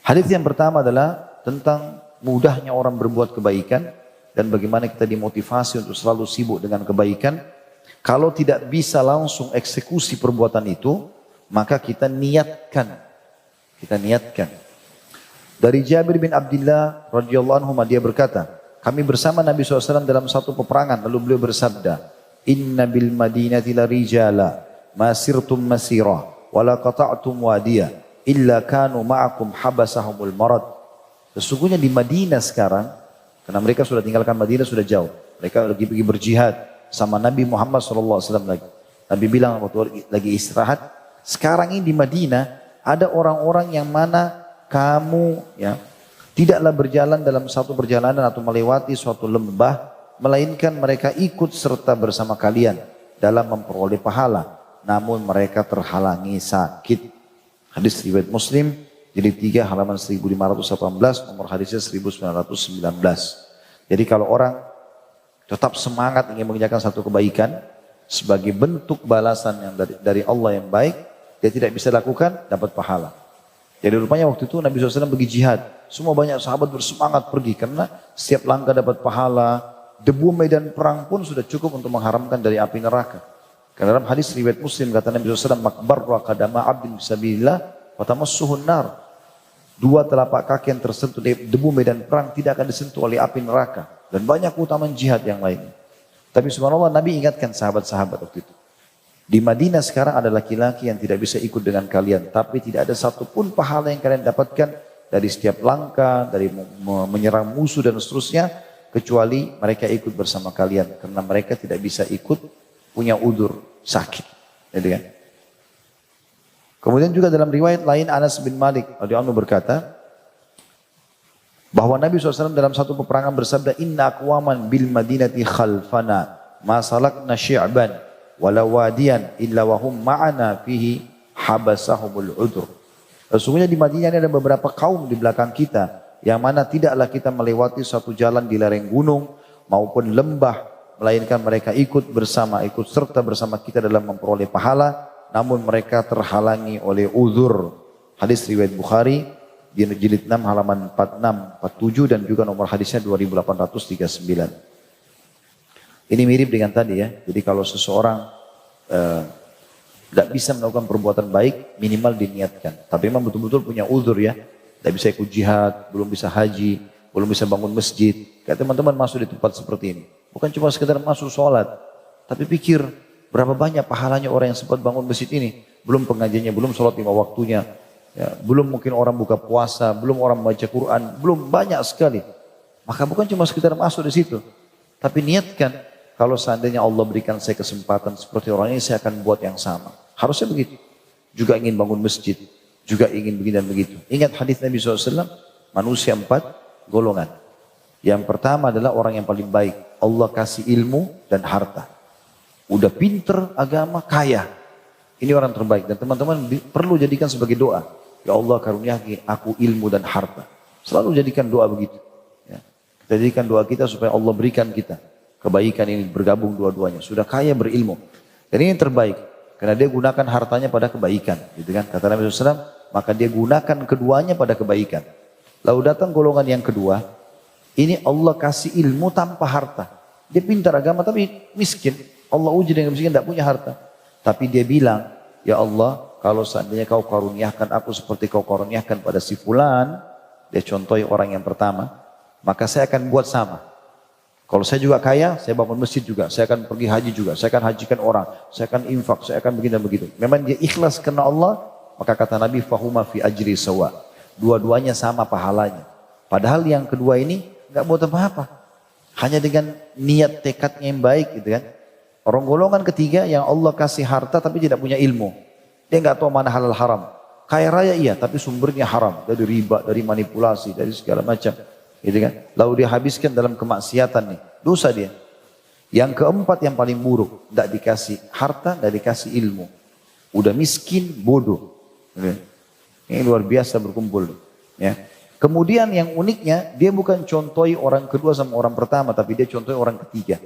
Hadis yang pertama adalah tentang mudahnya orang berbuat kebaikan dan bagaimana kita dimotivasi untuk selalu sibuk dengan kebaikan. Kalau tidak bisa langsung eksekusi perbuatan itu, maka kita niatkan. Kita niatkan. Dari Jabir bin Abdullah radhiyallahu anhu dia berkata, kami bersama Nabi SAW dalam satu peperangan, lalu beliau bersabda, Inna bil madinati la rijala, masirtum masirah, wala qata'tum wadiyah, illa kanu ma'akum habasahumul marad. Sesungguhnya di Madinah sekarang, karena mereka sudah tinggalkan Madinah sudah jauh, mereka lagi pergi berjihad sama Nabi Muhammad SAW lagi. Nabi bilang waktu lagi istirahat, sekarang ini di Madinah ada orang-orang yang mana kamu ya tidaklah berjalan dalam satu perjalanan atau melewati suatu lembah, melainkan mereka ikut serta bersama kalian dalam memperoleh pahala, namun mereka terhalangi sakit. Hadis riwayat Muslim, jilid 3 halaman 1518, nomor hadisnya 1919. Jadi kalau orang tetap semangat ingin mengerjakan satu kebaikan sebagai bentuk balasan yang dari Allah yang baik, dia tidak bisa lakukan, dapat pahala. Jadi rupanya waktu itu Nabi SAW pergi jihad. Semua banyak sahabat bersemangat pergi karena setiap langkah dapat pahala. Debu medan perang pun sudah cukup untuk mengharamkan dari api neraka. Karena dalam hadis riwayat Muslim kata Nabi SAW, makbarra qadama abdin bisabilillah wa tamassuhun nar. Dua telapak kaki yang tersentuh debu medan perang tidak akan disentuh oleh api neraka. Dan banyak keutamaan jihad yang lainnya. Tapi subhanallah Nabi ingatkan sahabat-sahabat waktu itu. Di Madinah sekarang ada laki-laki yang tidak bisa ikut dengan kalian. Tapi tidak ada satupun pahala yang kalian dapatkan dari setiap langkah, dari menyerang musuh dan seterusnya. Kecuali mereka ikut bersama kalian. Karena mereka tidak bisa ikut, punya udzur sakit. Jadi kan? Kemudian juga dalam riwayat lain Anas bin Malik radhiyallahu anhu berkata, bahwa Nabi SAW dalam satu peperangan bersabda, Inna aqwaman bil madinati khalfana, ma salakna syi'ban, walau wadiyan illa wahum ma'ana fihi habasahumul udur. Sesungguhnya di Madinah ini ada beberapa kaum di belakang kita, yang mana tidaklah kita melewati satu jalan di lereng gunung maupun lembah, melainkan mereka ikut serta bersama kita dalam memperoleh pahala, namun mereka terhalangi oleh uzur. Hadis riwayat Bukhari di jilid 6 halaman 46, 47 dan juga nomor hadisnya 2839. Ini mirip dengan tadi ya. Jadi kalau seseorang tidak bisa melakukan perbuatan baik, minimal diniatkan. Tapi memang betul-betul punya uzur ya. Tidak bisa ikut jihad, belum bisa haji, belum bisa bangun masjid. Kayak teman-teman masuk di tempat seperti ini. Bukan cuma sekedar masuk sholat. Tapi pikir berapa banyak pahalanya orang yang sempat bangun masjid ini. Belum pengajiannya, belum sholat 5 waktunya. Ya, belum mungkin orang buka puasa, belum orang membaca Quran, belum banyak sekali. Maka bukan cuma sekedar masuk di situ. Tapi niatkan, kalau seandainya Allah berikan saya kesempatan seperti orang ini, saya akan buat yang sama. Harusnya begitu. Juga ingin bangun masjid, juga ingin begini dan begitu. Ingat hadis Nabi SAW, manusia 4 golongan. Yang pertama adalah orang yang paling baik. Allah kasih ilmu dan harta. Udah pinter, agama, kaya. Ini orang terbaik. Dan teman-teman perlu jadikan sebagai doa. Ya Allah karuniakan aku ilmu dan harta. Selalu jadikan doa begitu. Ya. Kita jadikan doa kita supaya Allah berikan kita kebaikan ini bergabung dua-duanya. Sudah kaya berilmu. Dan ini yang terbaik. Karena dia gunakan hartanya pada kebaikan. Gitu kan? Kata Nabi SAW, maka dia gunakan keduanya pada kebaikan. Lalu datang golongan yang kedua. Ini Allah kasih ilmu tanpa harta. Dia pintar agama tapi miskin. Allah uji dengan miskin, tidak punya harta. Tapi dia bilang, ya Allah, kalau seandainya kau karuniakan aku seperti kau karuniakan pada si fulan, dia contohi orang yang pertama, maka saya akan buat sama. Kalau saya juga kaya, saya bangun masjid juga, saya akan pergi haji juga, saya akan hajikan orang, saya akan infak, saya akan begini dan begitu. Memang dia ikhlas karena Allah, maka kata Nabi, fahuma fi ajri sawa. Dua-duanya sama pahalanya. Padahal yang kedua ini nggak buat apa-apa. Hanya dengan niat tekadnya yang baik gitu kan. Orang golongan ketiga yang Allah kasih harta tapi tidak punya ilmu. Dia nggak tahu mana halal haram. Kaya raya iya tapi sumbernya haram. Dari riba, dari manipulasi, dari segala macam. Gitu kan. Lalu dia habiskan dalam kemaksiatan nih. Dosa dia. Yang keempat yang paling buruk. Tidak dikasih harta, tidak dikasih ilmu. Udah miskin, bodoh. Gitu. Ini luar biasa berkumpul. Ya. Kemudian yang uniknya, dia bukan contohi orang kedua sama orang pertama, tapi dia contohi orang ketiga.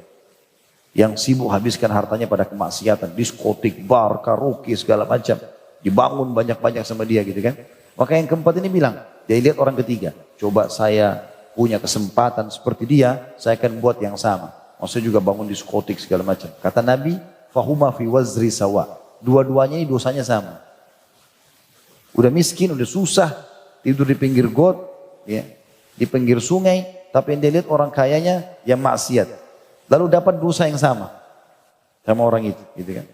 Yang sibuk habiskan hartanya pada kemaksiatan, diskotik, bar, karaoke, segala macam. Dibangun banyak-banyak sama dia gitu kan. Maka yang keempat ini bilang, Dia lihat orang ketiga. Coba saya punya kesempatan seperti dia, saya akan buat yang sama. Maksudnya juga bangun diskotik segala macam. Kata Nabi, fahuma fi wazri sawa. Dua-duanya ini dosanya sama. Udah miskin, udah susah, tidur di pinggir got, ya, di pinggir sungai, tapi yang dia lihat orang kayanya yang maksiat. Lalu dapat dosa yang sama orang itu, gitu kan.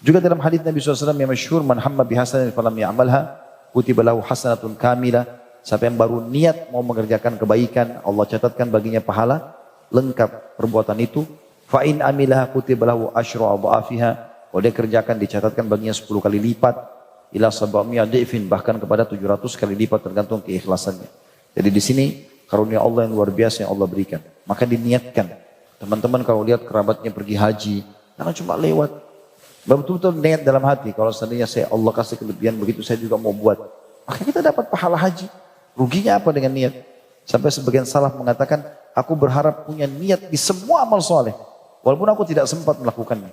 Juga dalam hadis Nabi SAW yang masyhur, man hamma bihasanatin falam ya'malha, kutiba lahu hasanatun kamilah. Siapa yang baru niat mau mengerjakan kebaikan, Allah catatkan baginya pahala lengkap perbuatan itu. Fa in amilaha kutiba lahu asyru adhafiha. Kalau dia kerjakan dicatatkan baginya 10 kali lipat. Ila sab'ami'a dhifin, bahkan kepada 700 kali lipat tergantung keikhlasannya. Jadi di sini karunia Allah yang luar biasa yang Allah berikan. Maka diniatkan. Teman-teman kalau lihat kerabatnya pergi haji, jangan cuma lewat. Betul-betul niat dalam hati. Kalau seandainya Allah kasih kelebihan begitu, saya juga mau buat. Maka kita dapat pahala haji. Ruginya apa dengan niat? Sampai sebagian salaf mengatakan, aku berharap punya niat di semua amal soleh. Walaupun aku tidak sempat melakukannya.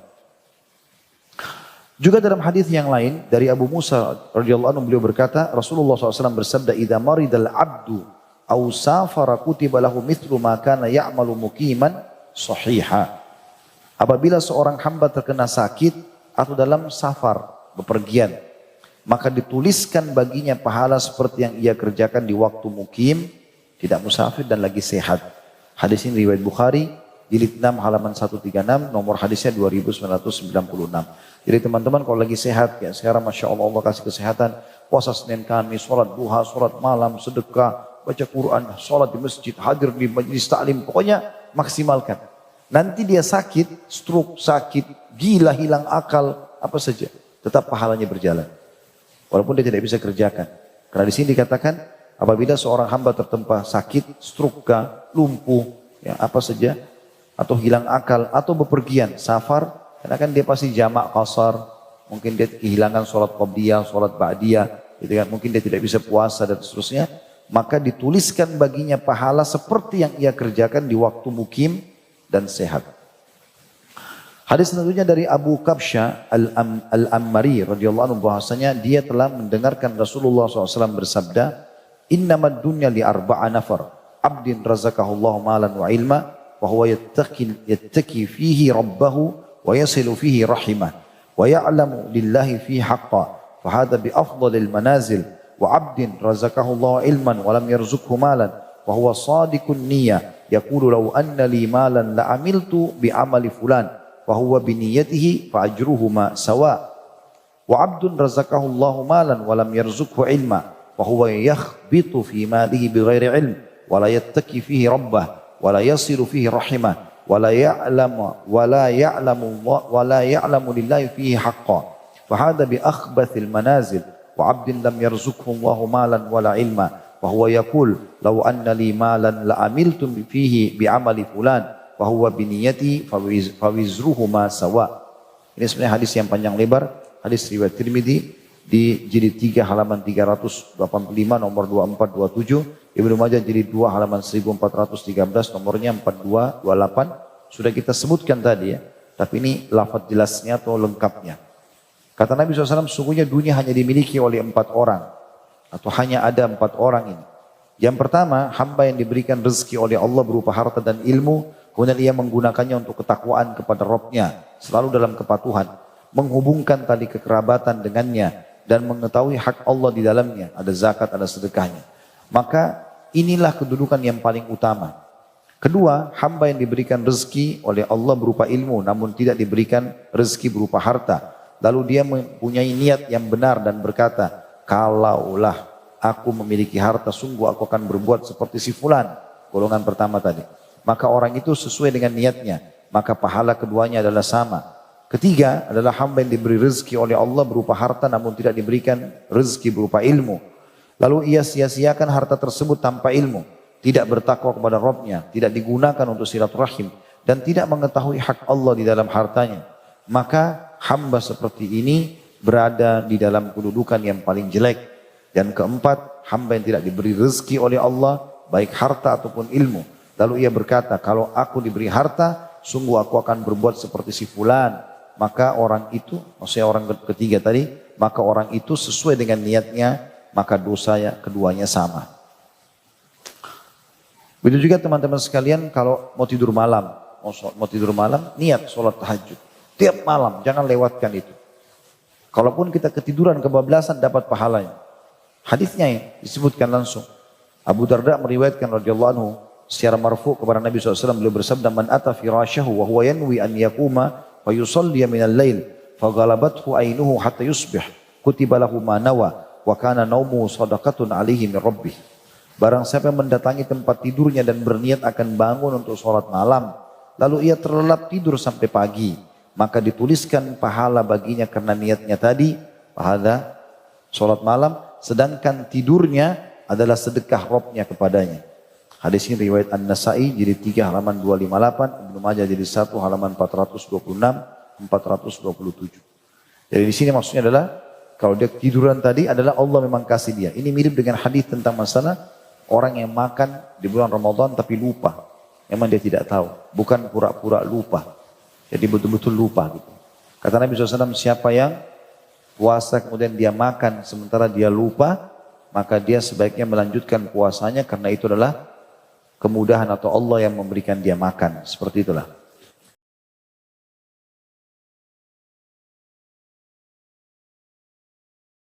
Juga dalam hadis yang lain dari Abu Musa radhiyallahu anhu, beliau berkata, Rasulullah SAW bersabda, "Idza maridal abdu aw safara kutiba lahu mithlu ma kana ya'malu muqiman sahiha." Apabila seorang hamba terkena sakit atau dalam safar, bepergian, maka dituliskan baginya pahala seperti yang ia kerjakan di waktu mukim, tidak musafir dan lagi sehat. Hadis ini riwayat Bukhari, jilid 6 halaman 136, nomor hadisnya 2996. Jadi teman-teman kalau lagi sehat, ya sekarang Masya Allah, Allah kasih kesehatan, puasa Senin Kamis, sholat duha, sholat malam, sedekah, baca Quran, sholat di masjid, hadir di majlis ta'lim, pokoknya maksimalkan. Nanti dia sakit, stroke, sakit, gila, hilang akal, apa saja, tetap pahalanya berjalan. Walaupun dia tidak bisa kerjakan. Karena di sini dikatakan, apabila seorang hamba tertempa sakit, stroke, lumpuh, ya apa saja, atau hilang akal, atau bepergian, safar, karena kan dia pasti jamak qasar, mungkin dia kehilangan sholat qabliyah, sholat ba'diyah, gitu kan? Mungkin dia tidak bisa puasa dan seterusnya, maka dituliskan baginya pahala seperti yang ia kerjakan di waktu mukim dan sehat. Hadis tentunya dari Abu Kabsha Al-Ammari radhiyallahu anhu, bahwasanya dia telah mendengarkan Rasulullah SAW bersabda, "Innamad dunya li arba'a nafar, abdin razaqahullahu malan wa ilma, wa huwa yattaki fihi rabbahu, wa yasilu fihi rahimah, wa ya'lamu lillahi fihi haqqa, fa hadha bi afdalil manazil, wa abdin razaqahullahu ilman wa lam yarzuqhu malan, wa huwa sadiqun niyyah, yaqulu law anna li malan la amiltu bi amali fulan, wa huwa bi niyyatihi fa ajruhuma sawa, wa abdun razaqahullahu malan wa lam yarzuqhu ilma, wa huwa yakhbitu fi malihi bighairi ilm, wa la yattaki fihi rabbah, wa la yasilu fihi rahimah, ولا يعلم لله فيه حقا فهذا بأخبث المنازل وعبد لم يرزقه الله مالا ولا علما وهو يقول لو أن لي مالا لعملت فيه بعمل فلان وهو بنيتي فوزرهما سواء. Ini sebenarnya hadis yang panjang lebar, hadis riwayat Tirmidzi di jilid 3 halaman 385 nomor 2427. Ibnu Majah jilid 2 halaman 1413 nomornya 4228. Sudah kita sebutkan tadi ya. Tapi ini lafaz jelasnya atau lengkapnya. Kata Nabi SAW, sungguhnya dunia hanya dimiliki oleh 4 orang. Atau hanya ada 4 orang ini. Yang pertama, hamba yang diberikan rezeki oleh Allah berupa harta dan ilmu. Kemudian ia menggunakannya untuk ketakwaan kepada Rabb-Nya. Selalu dalam kepatuhan. Menghubungkan tali kekerabatan dengannya. Dan mengetahui hak Allah di dalamnya. Ada zakat, ada sedekahnya. Maka inilah kedudukan yang paling utama. Kedua, hamba yang diberikan rezeki oleh Allah berupa ilmu, namun tidak diberikan rezeki berupa harta. Lalu dia mempunyai niat yang benar dan berkata, kalaulah aku memiliki harta, sungguh aku akan berbuat seperti si fulan, golongan pertama tadi. Maka orang itu sesuai dengan niatnya, maka pahala keduanya adalah sama. Ketiga adalah hamba yang diberi rezeki oleh Allah berupa harta, namun tidak diberikan rezeki berupa ilmu. Lalu ia sia-siakan harta tersebut tanpa ilmu, tidak bertakwa kepada Rabb-Nya, tidak digunakan untuk silaturahim, dan tidak mengetahui hak Allah di dalam hartanya. Maka hamba seperti ini berada di dalam kedudukan yang paling jelek. Dan keempat, hamba yang tidak diberi rezeki oleh Allah, baik harta ataupun ilmu. Lalu ia berkata, kalau aku diberi harta, sungguh aku akan berbuat seperti si fulan. Maka orang itu, maksudnya orang ketiga tadi, maka orang itu sesuai dengan niatnya, maka dosanya keduanya sama. Begitu juga teman-teman sekalian kalau mau tidur malam, niat sholat tahajud. Tiap malam, jangan lewatkan itu. Kalaupun kita ketiduran kebablasan dapat pahalanya. Hadisnya yang disebutkan langsung. Abu Darda meriwayatkan radhiyallahu anhu secara marfu kepada Nabi SAW, beliau bersabda, "Man ata firasyahu wa huwa yanwi an yakuma fa yusalli minal lail fa ghalabathu ainuhu hatta yusbih kutiba lahu ma nawa wa kana naumu sadaqatun alaihi min rabbih." Barang siapa yang mendatangi tempat tidurnya dan berniat akan bangun untuk sholat malam, lalu ia terlelap tidur sampai pagi, maka dituliskan pahala baginya karena niatnya tadi, pahala sholat malam, sedangkan tidurnya adalah sedekah Robnya kepadanya. Hadis ini riwayat An-Nasai jadi 3 halaman 258, Ibnu Majah jadi 1 halaman 426, 427. Jadi di sini maksudnya adalah kalau dia tiduran tadi adalah Allah memang kasih dia. Ini mirip dengan hadis tentang masalah orang yang makan di bulan Ramadan tapi lupa. Memang dia tidak tahu, bukan pura-pura lupa. Jadi betul-betul lupa gitu. Kata Nabi SAW, siapa yang puasa kemudian dia makan sementara dia lupa, maka dia sebaiknya melanjutkan puasanya karena itu adalah kemudahan atau Allah yang memberikan dia makan. Seperti itulah.